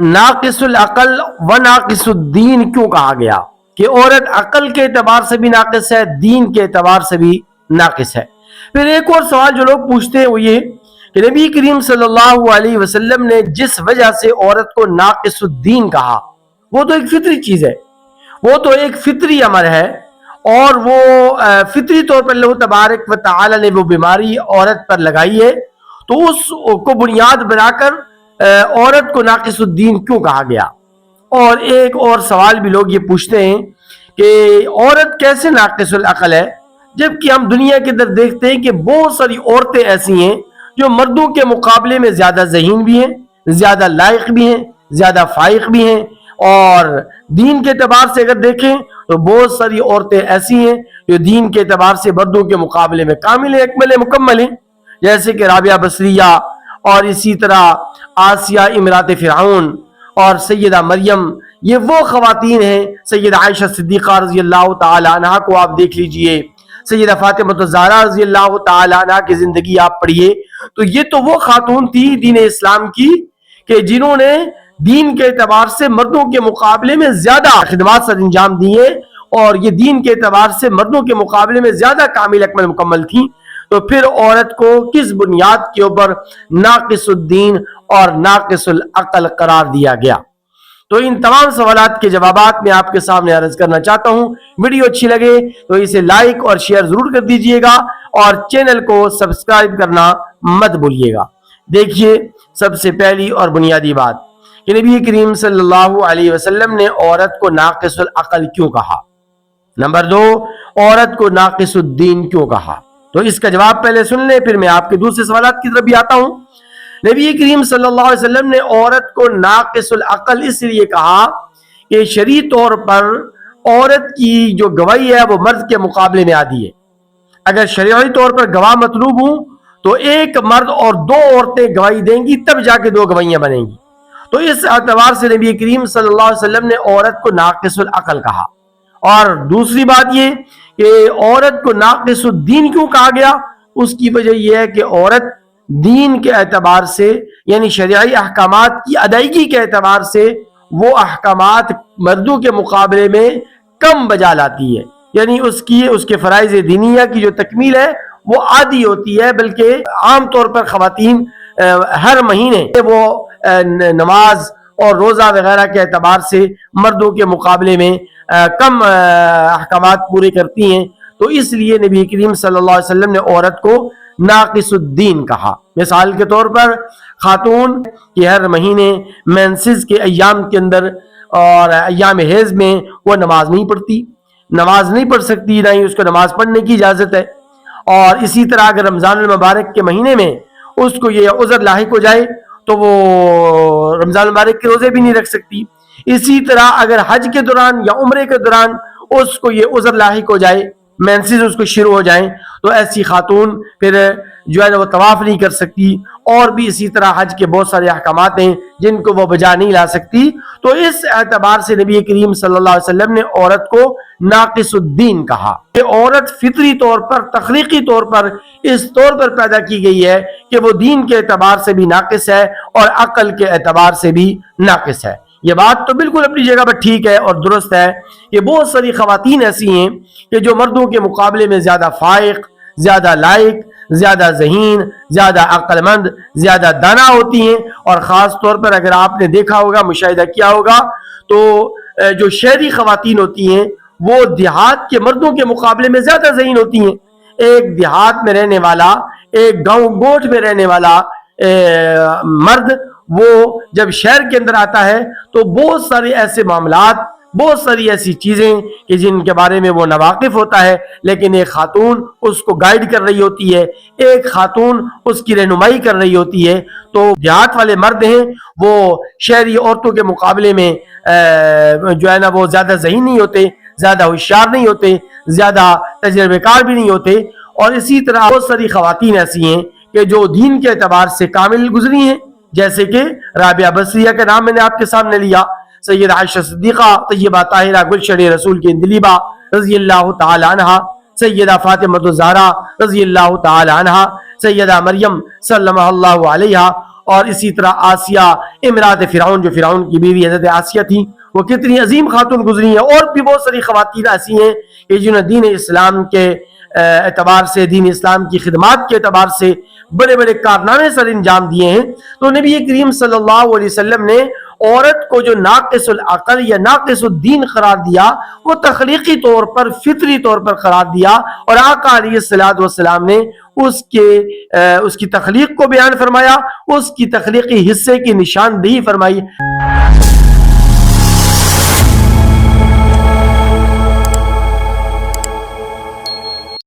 ناقص العقل و ناقص الدین کیوں کہا گیا کہ عورت عقل کے اعتبار سے بھی ناقص ہے، دین کے اعتبار سے بھی ناقص ہے؟ پھر ایک اور سوال جو لوگ پوچھتے ہیں وہ یہ کہ نبی کریم صلی اللہ علیہ وسلم نے جس وجہ سے عورت کو ناقص الدین کہا وہ تو ایک فطری چیز ہے، وہ تو ایک فطری امر ہے، اور وہ فطری طور پر اللہ تبارک و تعالی نے وہ بیماری عورت پر لگائی ہے، تو اس کو بنیاد بنا کر عورت کو ناقص الدین کیوں کہا گیا؟ اور ایک اور سوال بھی لوگ یہ پوچھتے ہیں کہ عورت کیسے ناقص العقل ہے، جبکہ ہم دنیا کے اندر دیکھتے ہیں کہ بہت ساری عورتیں ایسی ہیں جو مردوں کے مقابلے میں زیادہ ذہین بھی ہیں، زیادہ لائق بھی ہیں، زیادہ فائق بھی ہیں، اور دین کے اعتبار سے اگر دیکھیں تو بہت ساری عورتیں ایسی ہیں جو دین کے اعتبار سے مردوں کے مقابلے میں کامل ہیں، اکمل ہیں، مکمل ہیں، جیسے کہ رابعہ بصریہ، اور اسی طرح آسیہ امرات فرعون، اور سیدہ مریم، یہ وہ خواتین ہیں، سیدہ عائشہ صدیقہ رضی اللہ تعالی عنہ کو آپ دیکھ لیجئے، سیدہ فاطمہ الزہرا رضی اللہ تعالی عنہ کی زندگی آپ پڑھیے، تو یہ تو وہ خاتون تھی دین اسلام کی کہ جنہوں نے دین کے اعتبار سے مردوں کے مقابلے میں زیادہ خدمات سر انجام دیے، اور یہ دین کے اعتبار سے مردوں کے مقابلے میں زیادہ کامل اکمل مکمل تھیں، تو پھر عورت کو کس بنیاد کے اوپر ناقص الدین اور ناقص العقل قرار دیا گیا؟ تو ان تمام سوالات کے جوابات میں آپ کے سامنے عرض کرنا چاہتا ہوں۔ ویڈیو اچھی لگے تو اسے لائک اور شیئر ضرور کر دیجئے گا، اور چینل کو سبسکرائب کرنا مت بھولیے گا۔ دیکھیے، سب سے پہلی اور بنیادی بات کہ نبی کریم صلی اللہ علیہ وسلم نے عورت کو ناقص العقل کیوں کہا؟ نمبر 2، عورت کو ناقص الدین کیوں کہا؟ تو اس کا جواب پہلے سن لیں، پھر میں آپ کے دوسرے سوالات کی طرف بھی آتا ہوں۔ نبی کریم صلی اللہ علیہ وسلم نے عورت کو ناقص العقل اس لیے کہا کہ شرعی طور پر عورت کی جو گواہی ہے وہ مرد کے مقابلے میں عادی ہے۔ اگر شرعی طور پر گواہ مطلوب ہوں تو ایک مرد اور 2 عورتیں گواہی دیں گی، تب جا کے 2 گواہیاں بنیں گی۔ تو اس اعتبار سے نبی کریم صلی اللہ علیہ وسلم نے عورت کو ناقص العقل کہا۔ اور دوسری بات یہ کہ عورت کو ناقص الدین کیوں کہا گیا؟ اس کی وجہ یہ ہے کہ عورت دین کے اعتبار سے، یعنی شرعی احکامات کی ادائیگی کے اعتبار سے، وہ احکامات مردوں کے مقابلے میں کم بجا لاتی ہے، یعنی اس کے فرائض دینیہ کی جو تکمیل ہے وہ عادی ہوتی ہے، بلکہ عام طور پر خواتین ہر مہینے وہ نماز اور روزہ وغیرہ کے اعتبار سے مردوں کے مقابلے میں کم احکامات پورے کرتی ہیں، تو اس لیے نبی کریم صلی اللہ علیہ وسلم نے عورت کو ناقص الدین کہا۔ مثال کے طور پر خاتون کی ہر مہینے مینسز کے ایام کے اندر اور ایام حیض میں وہ نماز نہیں پڑھ سکتی، نہ ہی اس کو نماز پڑھنے کی اجازت ہے۔ اور اسی طرح اگر رمضان المبارک کے مہینے میں اس کو یہ عذر لاحق ہو جائے تو وہ رمضان المبارک کے روزے بھی نہیں رکھ سکتی۔ اسی طرح اگر حج کے دوران یا عمرے کے دوران اس کو یہ عذر لاحق ہو جائے، مینسز اس کو شروع ہو جائیں، تو ایسی خاتون پھر جو ہے وہ طواف نہیں کر سکتی، اور بھی اسی طرح حج کے بہت سارے احکامات ہیں جن کو وہ بجا نہیں لا سکتی۔ تو اس اعتبار سے نبی کریم صلی اللہ علیہ وسلم نے عورت کو ناقص الدین کہا کہ عورت فطری طور پر، تخلیقی طور پر اس طور پر پیدا کی گئی ہے کہ وہ دین کے اعتبار سے بھی ناقص ہے اور عقل کے اعتبار سے بھی ناقص ہے۔ یہ بات تو بالکل اپنی جگہ پر ٹھیک ہے اور درست ہے کہ بہت ساری خواتین ایسی ہیں کہ جو مردوں کے مقابلے میں زیادہ فائق، زیادہ لائق، زیادہ ذہین، زیادہ عقل مند، زیادہ دانا ہوتی ہیں، اور خاص طور پر اگر آپ نے دیکھا ہوگا، مشاہدہ کیا ہوگا، تو جو شہری خواتین ہوتی ہیں وہ دیہات کے مردوں کے مقابلے میں زیادہ ذہین ہوتی ہیں۔ ایک دیہات میں رہنے والا، ایک گاؤں گوٹھ میں رہنے والا مرد وہ جب شہر کے اندر آتا ہے تو بہت سارے ایسے معاملات، بہت ساری ایسی چیزیں کہ جن کے بارے میں وہ ناواقف ہوتا ہے، لیکن ایک خاتون اس کو گائیڈ کر رہی ہوتی ہے، ایک خاتون اس کی رہنمائی کر رہی ہوتی ہے۔ تو دیہات والے مرد ہیں وہ شہری عورتوں کے مقابلے میں جو ہے نا وہ زیادہ ذہین نہیں ہوتے، زیادہ ہوشیار نہیں ہوتے، زیادہ تجربے کار بھی نہیں ہوتے۔ اور اسی طرح بہت ساری خواتین ایسی ہیں کہ جو دین کے اعتبار سے کامل گزری ہیں، جیسے کہ رابعہ بصریہ کا نام میں نے آپ کے سامنے لیا، سیدہ عائشہ صدیقہ طیبہ طاہرہ گلشن رسول کی اندلیبہ رضی اللہ تعالی عنہا، سیدہ فاطمہ الزہرا رضی اللہ تعالی عنہا، سیدہ مریم سلم اللہ علیہا، اور اسی طرح آسیہ امرات فرعون جو فرعون کی بیوی حضرت آسیہ تھی، وہ کتنی عظیم خاتون گزری ہیں، اور بھی بہت ساری خواتین ایسی ہیں کہ جنہوں نے دین اسلام کے اعتبار سے، دین اسلام کی خدمات کے اعتبار سے بڑے بڑے کارنامے سر انجام دیے ہیں۔ تو نبی کریم صلی اللہ علیہ وسلم نے عورت کو جو ناقص العقل یا ناقص الدین قرار دیا، وہ تخلیقی طور پر، فطری طور پر قرار دیا، اور آقا علیہ الصلوۃ والسلام نے اس کی تخلیق کو بیان فرمایا، اس کی تخلیقی حصے کی نشاندہی فرمائی۔